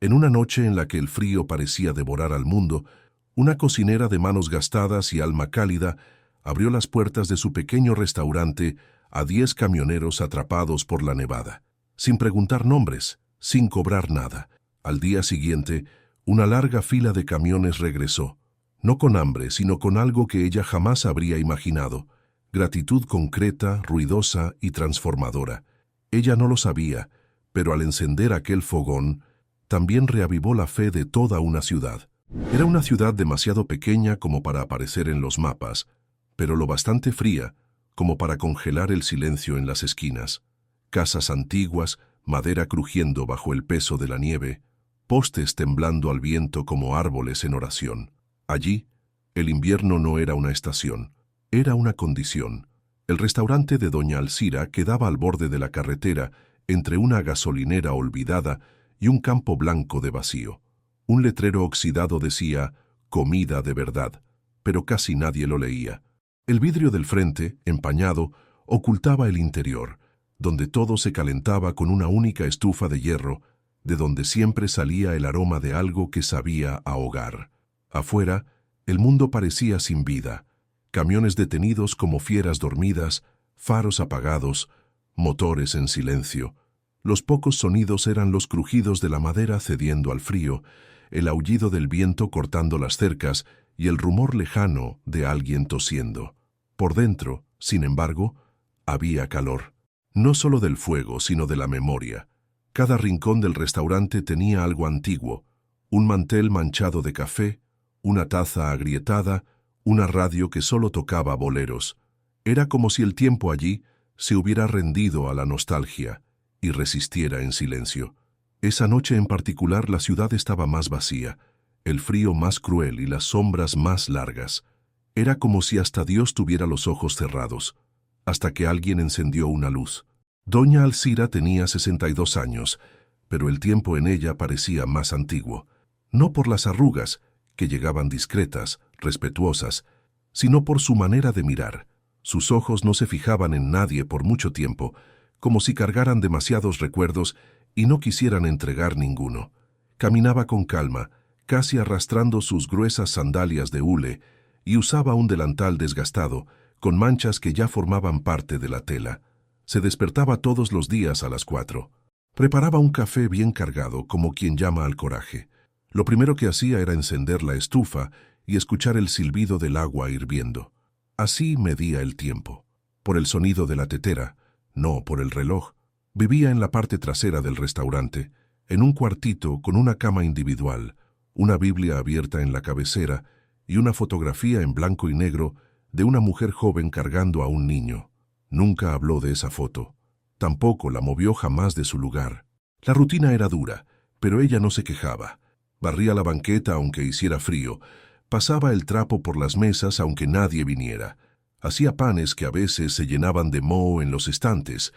En una noche en la que el frío parecía devorar al mundo, una cocinera de manos gastadas y alma cálida abrió las puertas de su pequeño restaurante a 10 camioneros atrapados por la nevada, sin preguntar nombres, sin cobrar nada. Al día siguiente, una larga fila de camiones regresó, no con hambre, sino con algo que ella jamás habría imaginado: gratitud concreta, ruidosa y transformadora. Ella no lo sabía, pero al encender aquel fogón, también reavivó la fe de toda una ciudad. Era una ciudad demasiado pequeña como para aparecer en los mapas, pero lo bastante fría como para congelar el silencio en las esquinas. Casas antiguas, madera crujiendo bajo el peso de la nieve, postes temblando al viento como árboles en oración. Allí, el invierno no era una estación, era una condición. El restaurante de Doña Alcira quedaba al borde de la carretera, entre una gasolinera olvidada y un campo blanco de vacío. Un letrero oxidado decía «Comida de verdad», pero casi nadie lo leía. El vidrio del frente, empañado, ocultaba el interior, donde todo se calentaba con una única estufa de hierro, de donde siempre salía el aroma de algo que sabía a hogar. Afuera, el mundo parecía sin vida: camiones detenidos como fieras dormidas, faros apagados, motores en silencio. Los pocos sonidos eran los crujidos de la madera cediendo al frío, el aullido del viento cortando las cercas y el rumor lejano de alguien tosiendo. Por dentro, sin embargo, había calor. No solo del fuego, sino de la memoria. Cada rincón del restaurante tenía algo antiguo: un mantel manchado de café, una taza agrietada, una radio que solo tocaba boleros. Era como si el tiempo allí se hubiera rendido a la nostalgia y resistiera en silencio. Esa noche en particular la ciudad estaba más vacía, el frío más cruel y las sombras más largas. Era como si hasta Dios tuviera los ojos cerrados, hasta que alguien encendió una luz. Doña Alcira tenía 62 años, pero el tiempo en ella parecía más antiguo. No por las arrugas, que llegaban discretas, respetuosas, sino por su manera de mirar. Sus ojos no se fijaban en nadie por mucho tiempo, como si cargaran demasiados recuerdos y no quisieran entregar ninguno. Caminaba con calma, casi arrastrando sus gruesas sandalias de hule, y usaba un delantal desgastado, con manchas que ya formaban parte de la tela. Se despertaba todos los días a las 4. Preparaba un café bien cargado, como quien llama al coraje. Lo primero que hacía era encender la estufa y escuchar el silbido del agua hirviendo. Así medía el tiempo, por el sonido de la tetera, no por el reloj. Vivía en la parte trasera del restaurante, en un cuartito con una cama individual, una Biblia abierta en la cabecera y una fotografía en blanco y negro de una mujer joven cargando a un niño. Nunca habló de esa foto. Tampoco la movió jamás de su lugar. La rutina era dura, pero ella no se quejaba. Barría la banqueta aunque hiciera frío, pasaba el trapo por las mesas aunque nadie viniera. Hacía panes que a veces se llenaban de moho en los estantes,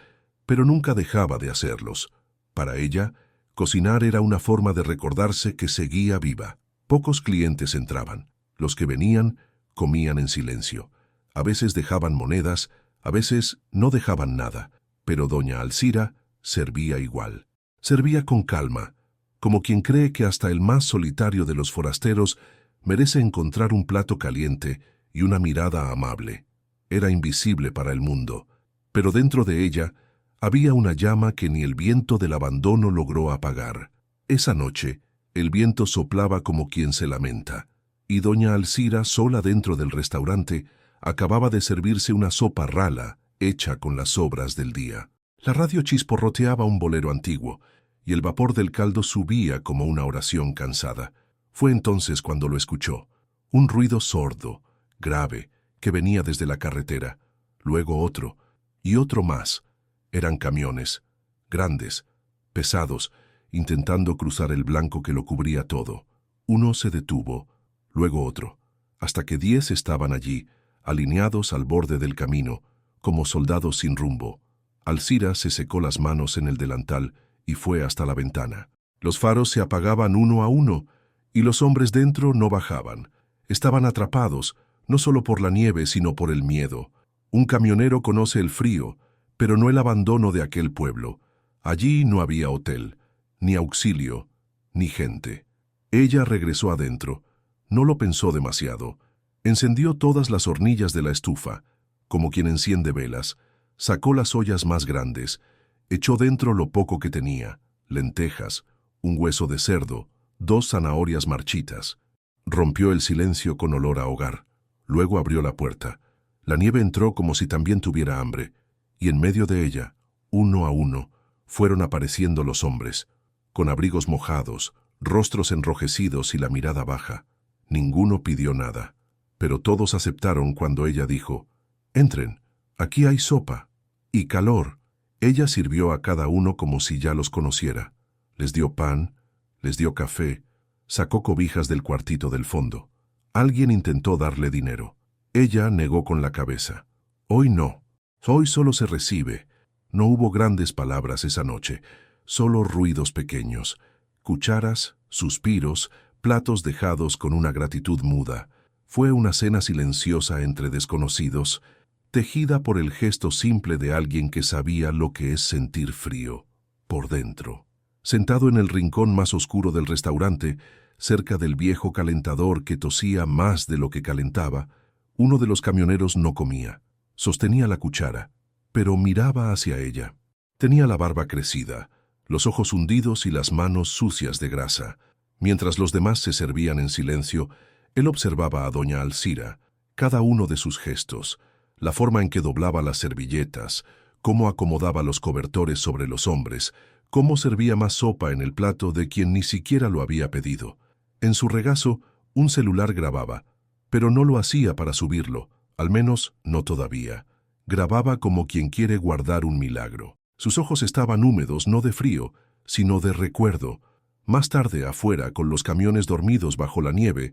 pero nunca dejaba de hacerlos. Para ella, cocinar era una forma de recordarse que seguía viva. Pocos clientes entraban. Los que venían, comían en silencio. A veces dejaban monedas, a veces no dejaban nada, pero doña Alcira servía igual. Servía con calma, como quien cree que hasta el más solitario de los forasteros merece encontrar un plato caliente y una mirada amable. Era invisible para el mundo, pero dentro de ella había una llama que ni el viento del abandono logró apagar. Esa noche, el viento soplaba como quien se lamenta, y doña Alcira, sola dentro del restaurante, acababa de servirse una sopa rala, hecha con las sobras del día. La radio chisporroteaba un bolero antiguo, y el vapor del caldo subía como una oración cansada. Fue entonces cuando lo escuchó. Un ruido sordo, grave, que venía desde la carretera. Luego otro, y otro más. Eran camiones, grandes, pesados, intentando cruzar el blanco que lo cubría todo. Uno se detuvo, luego otro, hasta que 10 estaban allí, alineados al borde del camino, como soldados sin rumbo. Alcira se secó las manos en el delantal y fue hasta la ventana. Los faros se apagaban uno a uno, y los hombres dentro no bajaban. Estaban atrapados, no solo por la nieve, sino por el miedo. Un camionero conoce el frío, pero no el abandono de aquel pueblo. Allí no había hotel, ni auxilio, ni gente. Ella regresó adentro. No lo pensó demasiado. Encendió todas las hornillas de la estufa, como quien enciende velas, sacó las ollas más grandes, echó dentro lo poco que tenía, lentejas, un hueso de cerdo, 2 zanahorias marchitas. Rompió el silencio con olor a hogar. Luego abrió la puerta. La nieve entró como si también tuviera hambre, y en medio de ella, uno a uno, fueron apareciendo los hombres, con abrigos mojados, rostros enrojecidos y la mirada baja. Ninguno pidió nada, pero todos aceptaron cuando ella dijo: «Entren, aquí hay sopa y calor». Ella sirvió a cada uno como si ya los conociera. Les dio pan, les dio café, sacó cobijas del cuartito del fondo. Alguien intentó darle dinero. Ella negó con la cabeza. «Hoy no, hoy solo se recibe». No hubo grandes palabras esa noche, solo ruidos pequeños, cucharas, suspiros, platos dejados con una gratitud muda. Fue una cena silenciosa entre desconocidos, tejida por el gesto simple de alguien que sabía lo que es sentir frío, por dentro. Sentado en el rincón más oscuro del restaurante, cerca del viejo calentador que tosía más de lo que calentaba, uno de los camioneros no comía. Sostenía la cuchara, pero miraba hacia ella. Tenía la barba crecida, los ojos hundidos y las manos sucias de grasa. Mientras los demás se servían en silencio, él observaba a doña Alzira, cada uno de sus gestos, la forma en que doblaba las servilletas, cómo acomodaba los cobertores sobre los hombres, cómo servía más sopa en el plato de quien ni siquiera lo había pedido. En su regazo, un celular grababa, pero no lo hacía para subirlo, al menos no todavía. Grababa como quien quiere guardar un milagro. Sus ojos estaban húmedos no de frío, sino de recuerdo. Más tarde, afuera, con los camiones dormidos bajo la nieve,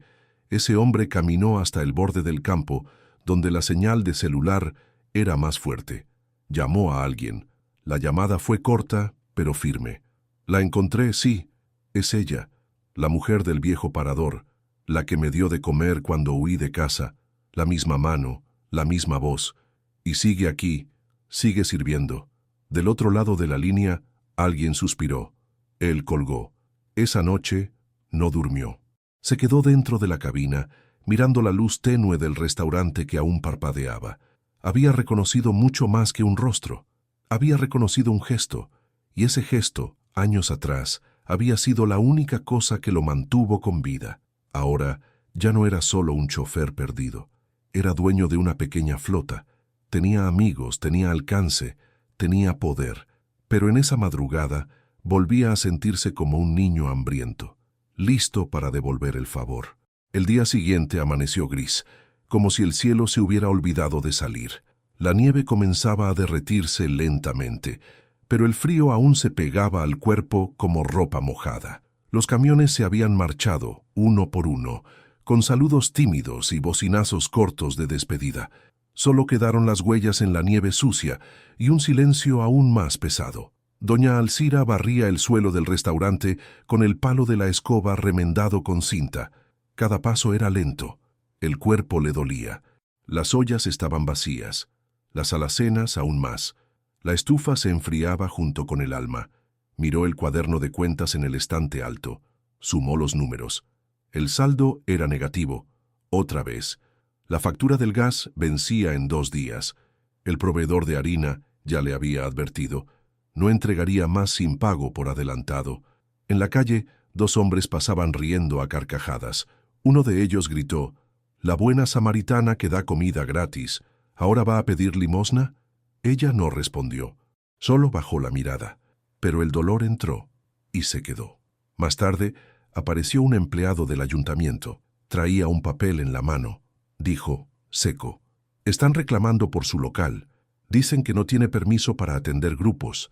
ese hombre caminó hasta el borde del campo, donde la señal de celular era más fuerte. Llamó a alguien. La llamada fue corta, pero firme. «La encontré, sí. Es ella, la mujer del viejo parador, la que me dio de comer cuando huí de casa, la misma mano, la misma voz. Y sigue aquí, sigue sirviendo». Del otro lado de la línea, alguien suspiró. Él colgó. Esa noche no durmió. Se quedó dentro de la cabina, mirando la luz tenue del restaurante que aún parpadeaba. Había reconocido mucho más que un rostro. Había reconocido un gesto, y ese gesto, años atrás, había sido la única cosa que lo mantuvo con vida. Ahora ya no era solo un chofer perdido. Era dueño de una pequeña flota. Tenía amigos, tenía alcance, tenía poder. Pero en esa madrugada volvía a sentirse como un niño hambriento, listo para devolver el favor. El día siguiente amaneció gris, como si el cielo se hubiera olvidado de salir. La nieve comenzaba a derretirse lentamente, pero el frío aún se pegaba al cuerpo como ropa mojada. Los camiones se habían marchado, uno por uno, con saludos tímidos y bocinazos cortos de despedida. Solo quedaron las huellas en la nieve sucia y un silencio aún más pesado. Doña Alzira barría el suelo del restaurante con el palo de la escoba remendado con cinta. Cada paso era lento. El cuerpo le dolía. Las ollas estaban vacías. Las alacenas aún más. La estufa se enfriaba junto con el alma. Miró el cuaderno de cuentas en el estante alto. Sumó los números. El saldo era negativo. Otra vez. La factura del gas vencía en 2 días. El proveedor de harina ya le había advertido. No entregaría más sin pago por adelantado. En la calle, 2 hombres pasaban riendo a carcajadas. Uno de ellos gritó: «La buena samaritana que da comida gratis, ¿ahora va a pedir limosna?». Ella no respondió. Solo bajó la mirada. Pero el dolor entró y se quedó. Más tarde, apareció un empleado del ayuntamiento. Traía un papel en la mano. Dijo, seco: «Están reclamando por su local. Dicen que no tiene permiso para atender grupos.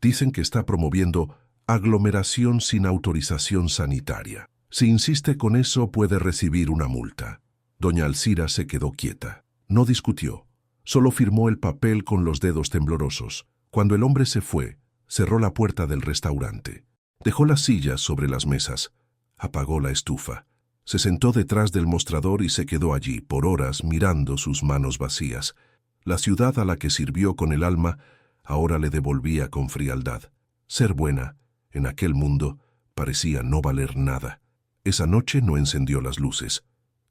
Dicen que está promoviendo aglomeración sin autorización sanitaria. Si insiste con eso, puede recibir una multa». Doña Alzira se quedó quieta. No discutió. Solo firmó el papel con los dedos temblorosos. Cuando el hombre se fue, cerró la puerta del restaurante. Dejó las sillas sobre las mesas. Apagó la estufa. Se sentó detrás del mostrador y se quedó allí por horas mirando sus manos vacías. La ciudad a la que sirvió con el alma ahora le devolvía con frialdad. Ser buena, en aquel mundo, Parecía no valer nada. Esa noche no encendió las luces,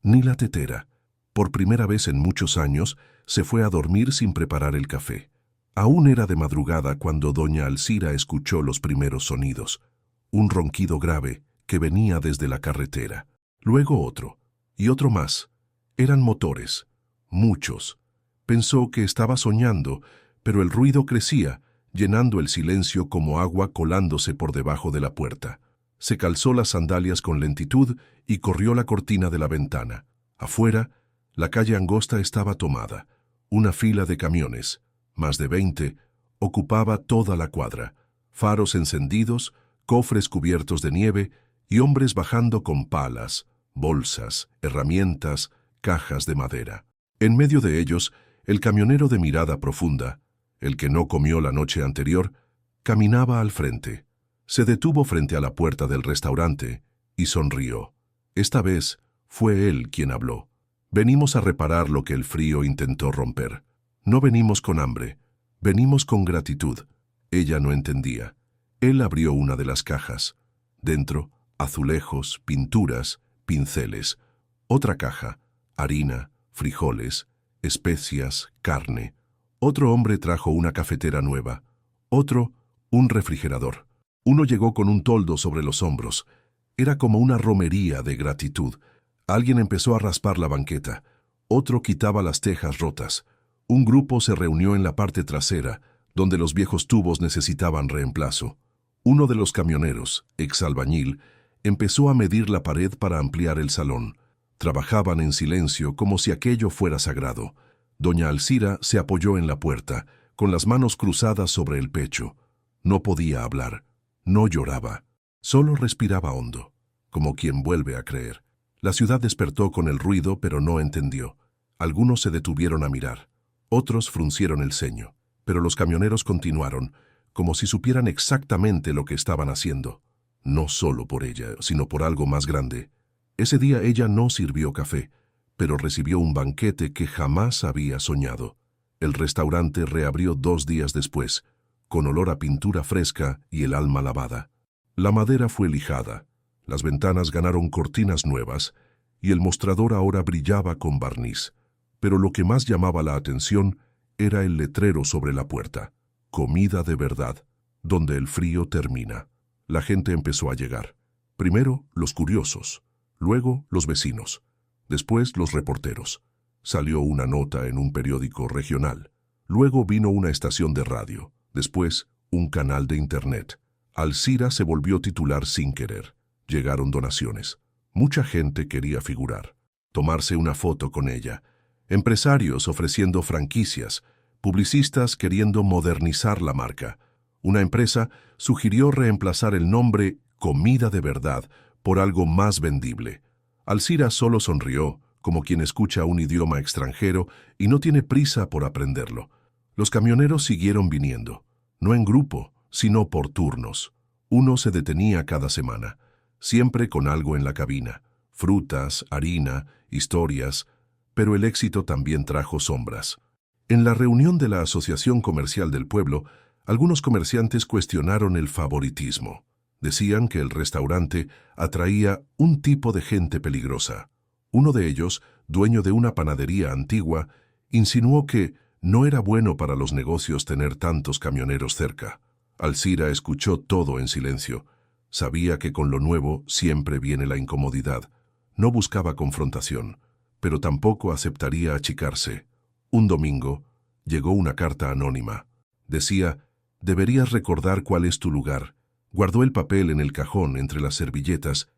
ni la tetera. Por primera vez en muchos años, se fue a dormir sin preparar el café. Aún era de madrugada cuando doña Alcira escuchó los primeros sonidos. Un ronquido grave que venía desde la carretera. Luego otro, y otro más. Eran motores, muchos. Pensó que estaba soñando, pero el ruido crecía, llenando el silencio como agua colándose por debajo de la puerta. Se calzó las sandalias con lentitud y corrió la cortina de la ventana. Afuera, la calle angosta estaba tomada. Una fila de camiones, más de 20, ocupaba toda la cuadra. Faros encendidos, cofres cubiertos de nieve y hombres bajando con palas, bolsas, herramientas, cajas de madera. En medio de ellos, el camionero de mirada profunda, el que no comió la noche anterior, caminaba al frente. Se detuvo frente a la puerta del restaurante y sonrió. Esta vez fue él quien habló. Venimos a reparar lo que el frío intentó romper. No venimos con hambre, venimos con gratitud. Ella no entendía. Él abrió una de las cajas. Dentro, azulejos, pinturas, pinceles. Otra caja, harina, frijoles, especias, carne. Otro hombre trajo una cafetera nueva. Otro, un refrigerador. Uno llegó con un toldo sobre los hombros. Era como una romería de gratitud. Alguien empezó a raspar la banqueta. Otro quitaba las tejas rotas. Un grupo se reunió en la parte trasera, donde los viejos tubos necesitaban reemplazo. Uno de los camioneros, exalbañil, empezó a medir la pared para ampliar el salón. Trabajaban en silencio como si aquello fuera sagrado. Doña Alcira se apoyó en la puerta, con las manos cruzadas sobre el pecho. No podía hablar. No lloraba, solo respiraba hondo, como quien vuelve a creer. La ciudad despertó con el ruido, pero no entendió. Algunos se detuvieron a mirar, otros fruncieron el ceño, pero los camioneros continuaron, como si supieran exactamente lo que estaban haciendo. No solo por ella, sino por algo más grande. Ese día ella no sirvió café, pero recibió un banquete que jamás había soñado. El restaurante reabrió 2 días después, con olor a pintura fresca y el alma lavada. La madera fue lijada, las ventanas ganaron cortinas nuevas y el mostrador ahora brillaba con barniz. Pero lo que más llamaba la atención era el letrero sobre la puerta. Comida de verdad, donde el frío termina. La gente empezó a llegar. Primero los curiosos, luego los vecinos, después los reporteros. Salió una nota en un periódico regional. Luego vino una estación de radio. Después, un canal de internet. Alcira se volvió titular sin querer. Llegaron donaciones. Mucha gente quería figurar, tomarse una foto con ella. Empresarios ofreciendo franquicias, publicistas queriendo modernizar la marca. Una empresa sugirió reemplazar el nombre Comida de Verdad por algo más vendible. Alcira solo sonrió, como quien escucha un idioma extranjero y no tiene prisa por aprenderlo. Los camioneros siguieron viniendo, no en grupo, sino por turnos. Uno se detenía cada semana, siempre con algo en la cabina, frutas, harina, historias, pero el éxito también trajo sombras. En la reunión de la Asociación Comercial del Pueblo, algunos comerciantes cuestionaron el favoritismo. Decían que el restaurante atraía un tipo de gente peligrosa. Uno de ellos, dueño de una panadería antigua, insinuó que no era bueno para los negocios tener tantos camioneros cerca. Alcira escuchó todo en silencio. Sabía que con lo nuevo siempre viene la incomodidad. No buscaba confrontación, pero tampoco aceptaría achicarse. Un domingo, llegó una carta anónima. Decía, deberías recordar cuál es tu lugar. Guardó el papel en el cajón entre las servilletas.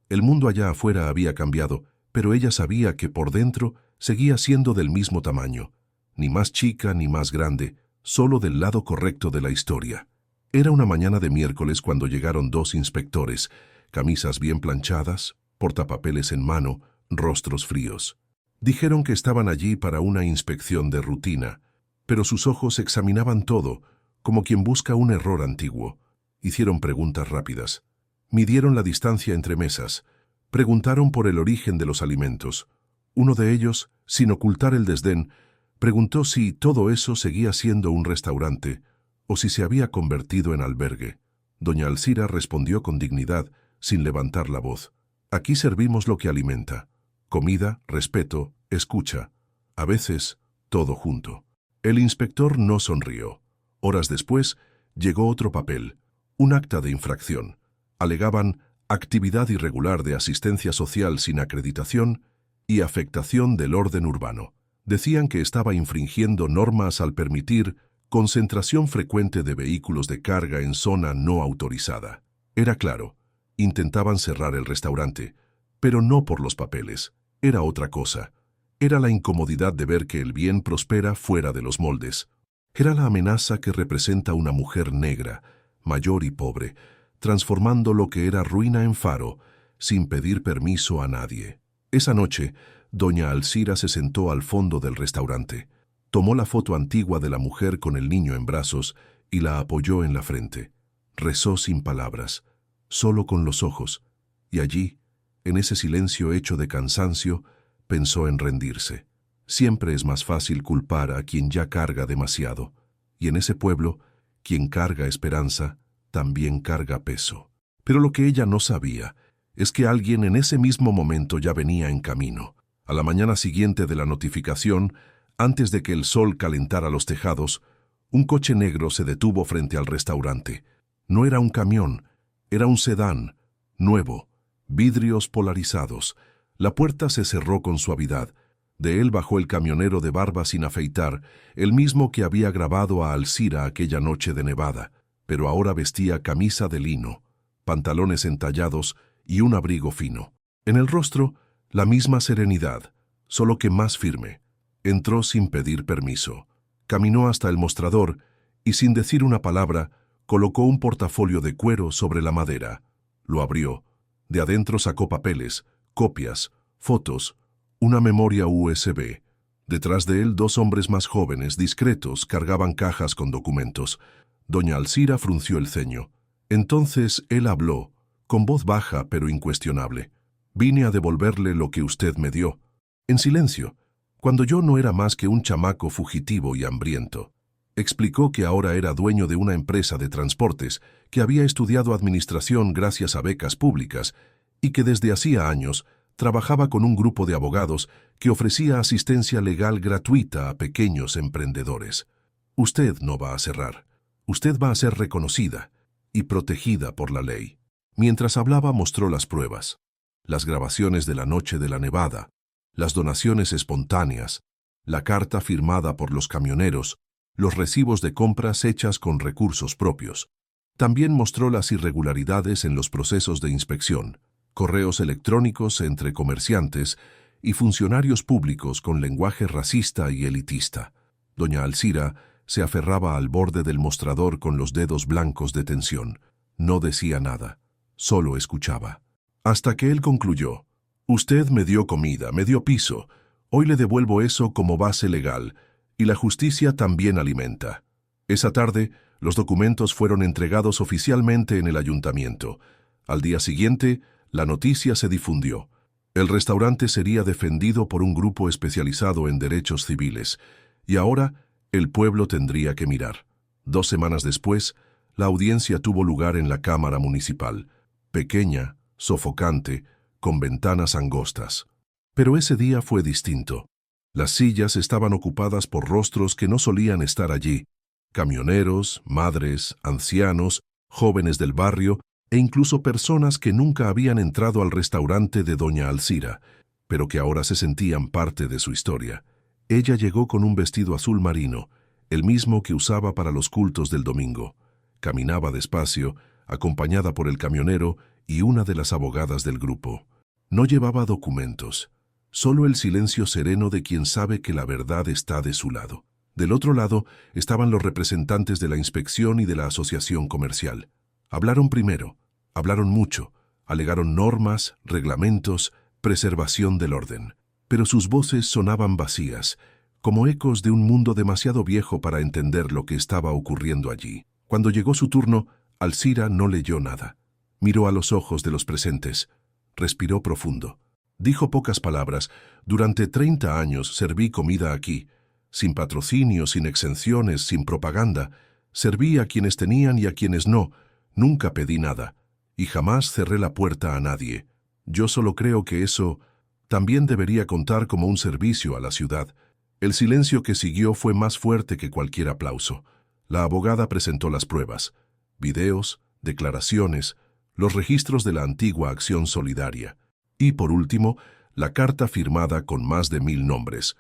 El mundo allá afuera había cambiado, pero ella sabía que por dentro seguía siendo del mismo tamaño. Ni más chica ni más grande, solo del lado correcto de la historia. Era una mañana de miércoles cuando llegaron 2 inspectores, camisas bien planchadas, portapapeles en mano, rostros fríos. Dijeron que estaban allí para una inspección de rutina, pero sus ojos examinaban todo, como quien busca un error antiguo. Hicieron preguntas rápidas. Midieron la distancia entre mesas. Preguntaron por el origen de los alimentos. Uno de ellos, sin ocultar el desdén, preguntó si todo eso seguía siendo un restaurante o si se había convertido en albergue. Doña Alcira respondió con dignidad, sin levantar la voz. Aquí servimos lo que alimenta. Comida, respeto, escucha. A veces, todo junto. El inspector no sonrió. Horas después, llegó otro papel, un acta de infracción. Alegaban actividad irregular de asistencia social sin acreditación y afectación del orden urbano. Decían que estaba infringiendo normas al permitir concentración frecuente de vehículos de carga en zona no autorizada. Era claro, intentaban cerrar el restaurante, pero no por los papeles. Era otra cosa. Era la incomodidad de ver que el bien prospera fuera de los moldes. Era la amenaza que representa una mujer negra, mayor y pobre, transformando lo que era ruina en faro, sin pedir permiso a nadie. Esa noche, doña Alcira se sentó al fondo del restaurante. Tomó la foto antigua de la mujer con el niño en brazos y la apoyó en la frente. Rezó sin palabras, solo con los ojos, y allí, en ese silencio hecho de cansancio, pensó en rendirse. Siempre es más fácil culpar a quien ya carga demasiado, y en ese pueblo, quien carga esperanza, también carga peso. Pero lo que ella no sabía es que alguien en ese mismo momento ya venía en camino. A la mañana siguiente de la notificación, antes de que el sol calentara los tejados, un coche negro se detuvo frente al restaurante. No era un camión, era un sedán, nuevo, vidrios polarizados. La puerta se cerró con suavidad. De él bajó el camionero de barba sin afeitar, el mismo que había grabado a Alcira aquella noche de nevada, pero ahora vestía camisa de lino, pantalones entallados y un abrigo fino. En el rostro, la misma serenidad, solo que más firme. Entró sin pedir permiso. Caminó hasta el mostrador y, sin decir una palabra, colocó un portafolio de cuero sobre la madera. Lo abrió. De adentro sacó papeles, copias, fotos, una memoria USB. Detrás de él, dos hombres más jóvenes, discretos, cargaban cajas con documentos. Doña Alcira frunció el ceño. Entonces él habló, con voz baja pero incuestionable. Vine a devolverle lo que usted me dio. En silencio, cuando yo no era más que un chamaco fugitivo y hambriento. Explicó que ahora era dueño de una empresa de transportes, que había estudiado administración gracias a becas públicas y que desde hacía años trabajaba con un grupo de abogados que ofrecía asistencia legal gratuita a pequeños emprendedores. Usted no va a cerrar. Usted va a ser reconocida y protegida por la ley. Mientras hablaba mostró las pruebas, las grabaciones de la noche de la nevada, las donaciones espontáneas, la carta firmada por los camioneros, los recibos de compras hechas con recursos propios. También mostró las irregularidades en los procesos de inspección, correos electrónicos entre comerciantes y funcionarios públicos con lenguaje racista y elitista. Doña Alcira se aferraba al borde del mostrador con los dedos blancos de tensión. No decía nada, solo escuchaba. Hasta que él concluyó. Usted me dio comida, me dio piso. Hoy le devuelvo eso como base legal, y la justicia también alimenta. Esa tarde, los documentos fueron entregados oficialmente en el ayuntamiento. Al día siguiente, la noticia se difundió. El restaurante sería defendido por un grupo especializado en derechos civiles, y ahora el pueblo tendría que mirar. 2 semanas después, la audiencia tuvo lugar en la Cámara Municipal, pequeña, sofocante, con ventanas angostas. Pero ese día fue distinto. Las sillas estaban ocupadas por rostros que no solían estar allí, camioneros, madres, ancianos, jóvenes del barrio e incluso personas que nunca habían entrado al restaurante de doña Alcira, pero que ahora se sentían parte de su historia. Ella llegó con un vestido azul marino, el mismo que usaba para los cultos del domingo. Caminaba despacio, acompañada por el camionero y una de las abogadas del grupo. No llevaba documentos, solo el silencio sereno de quien sabe que la verdad está de su lado. Del otro lado estaban los representantes de la inspección y de la asociación comercial. Hablaron primero, hablaron mucho, alegaron normas, reglamentos, preservación del orden. Pero sus voces sonaban vacías, como ecos de un mundo demasiado viejo para entender lo que estaba ocurriendo allí. Cuando llegó su turno, Alcira no leyó nada. Miró a los ojos de los presentes. Respiró profundo. Dijo pocas palabras. Durante 30 años serví comida aquí. Sin patrocinio, sin exenciones, sin propaganda. Serví a quienes tenían y a quienes no. Nunca pedí nada. y jamás cerré la puerta a nadie. Yo solo creo que eso también debería contar como un servicio a la ciudad. El silencio que siguió fue más fuerte que cualquier aplauso. La abogada presentó las pruebas, videos, declaraciones, los registros de la antigua acción solidaria. Y, por último, la carta firmada con más de 1000 nombres,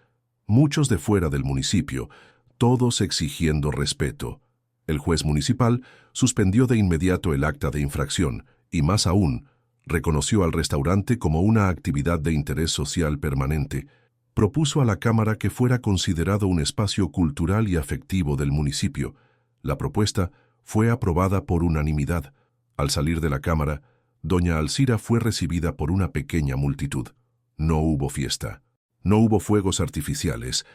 muchos de fuera del municipio, todos exigiendo respeto. El juez municipal suspendió de inmediato el acta de infracción y, más aún, reconoció al restaurante como una actividad de interés social permanente. Propuso a la Cámara que fuera considerado un espacio cultural y afectivo del municipio. La propuesta fue aprobada por unanimidad. Al salir de la Cámara, doña Alcira fue recibida por una pequeña multitud. No hubo fiesta, no hubo fuegos artificiales,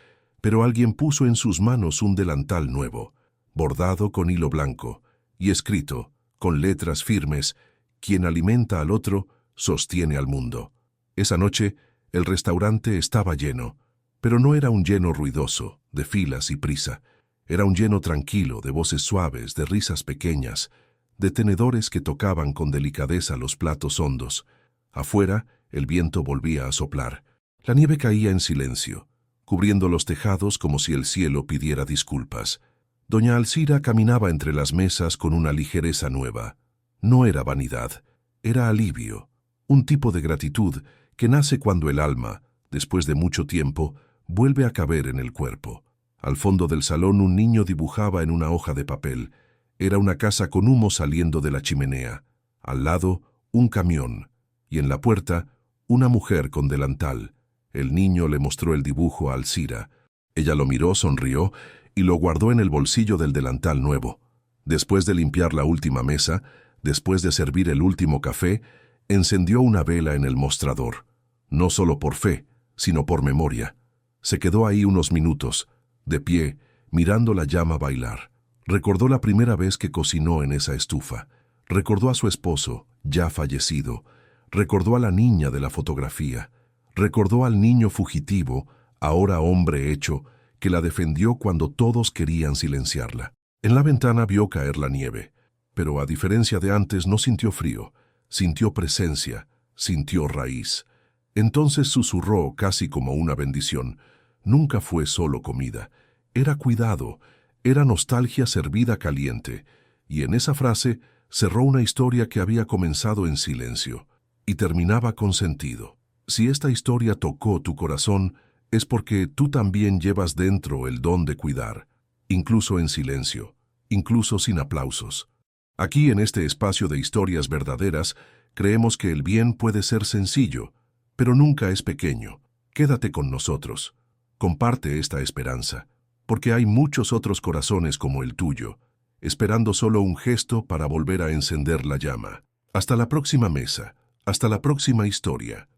pero alguien puso en sus manos un delantal nuevo, bordado con hilo blanco, y escrito, con letras firmes: quien alimenta al otro, sostiene al mundo. Esa noche, el restaurante estaba lleno, pero no era un lleno ruidoso, de filas y prisa. Era un lleno tranquilo, de voces suaves, de risas pequeñas, de tenedores que tocaban con delicadeza los platos hondos. Afuera, el viento volvía a soplar. La nieve caía en silencio, cubriendo los tejados como si el cielo pidiera disculpas. Doña Alcira caminaba entre las mesas con una ligereza nueva. No era vanidad, era alivio, un tipo de gratitud que nace cuando el alma, después de mucho tiempo, vuelve a caber en el cuerpo. Al fondo del salón un niño dibujaba en una hoja de papel. Era una casa con humo saliendo de la chimenea. Al lado, un camión, y en la puerta, una mujer con delantal. El niño le mostró el dibujo a Alcira. Ella lo miró, sonrió y lo guardó en el bolsillo del delantal nuevo. Después de limpiar la última mesa, después de servir el último café, encendió una vela en el mostrador. No solo por fe, sino por memoria. Se quedó ahí unos minutos, de pie, mirando la llama bailar. Recordó la primera vez que cocinó en esa estufa. Recordó a su esposo, ya fallecido. Recordó a la niña de la fotografía. Recordó al niño fugitivo, ahora hombre hecho, que la defendió cuando todos querían silenciarla. En la ventana vio caer la nieve, pero a diferencia de antes no sintió frío, sintió presencia, sintió raíz. Entonces susurró casi como una bendición. Nunca fue solo comida, era cuidado, era nostalgia servida caliente, y en esa frase cerró una historia que había comenzado en silencio y terminaba con sentido. Si esta historia tocó tu corazón, es porque tú también llevas dentro el don de cuidar, incluso en silencio, incluso sin aplausos. Aquí, en este espacio de historias verdaderas, creemos que el bien puede ser sencillo, pero nunca es pequeño. Quédate con nosotros. Comparte esta esperanza, porque hay muchos otros corazones como el tuyo, esperando solo un gesto para volver a encender la llama. Hasta la próxima mesa, hasta la próxima historia.